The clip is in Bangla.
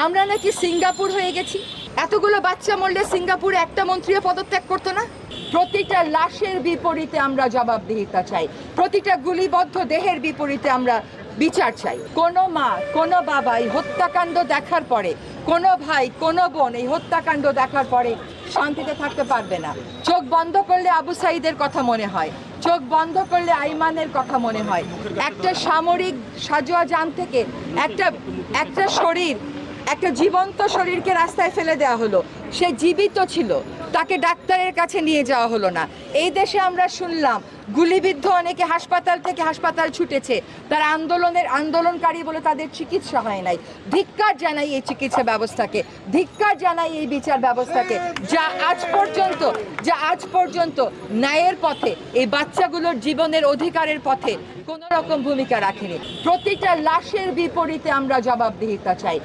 আমরা নাকি সিঙ্গাপুর হয়ে গেছি। এতগুলো বাচ্চা মরলে সিঙ্গাপুরে একটা মন্ত্রীও পদত্যাগ করতো না? প্রতিটা লাশের বিপরীতে আমরা জবাবদিহিতা চাই, প্রতিটা গুলিবদ্ধ দেহের বিপরীতে আমরা বিচার চাই। কোনো মা, কোনো বাবা এই হত্যাকাণ্ড দেখার পরে, কোনো ভাই, কোনো বোন এই হত্যাকাণ্ড দেখার পরে শান্তিতে থাকতে পারবে না। চোখ বন্ধ করলে আবু সাঈদের কথা মনে হয়, চোখ বন্ধ করলে আইমানের কথা মনে হয়। একটা সামরিক সাজোয়া যান থেকে একটা শরীর, একটা জীবন্ত শরীরকে রাস্তায় ফেলে দেওয়া হলো। সে জীবিত ছিল, তাকে ডাক্তারের কাছে নিয়ে যাওয়া হলো না। এই দেশে আমরা শুনলাম গুলিবিদ্ধ অনেকে হাসপাতাল থেকে হাসপাতাল ছুটেছে, তারা আন্দোলনকারী বলে তাদের চিকিৎসা হয় নাই। ধিক্কার জানাই এই চিকিৎসা ব্যবস্থাকে, ধিক্কার জানাই এই বিচার ব্যবস্থাকে, যা আজ পর্যন্ত ন্যায়ের পথে, এই বাচ্চাগুলোর জীবনের অধিকারের পথে কোনো রকম ভূমিকা রাখেনি। প্রতিটা লাশের বিপরীতে আমরা জবাবদিহিতা চাই।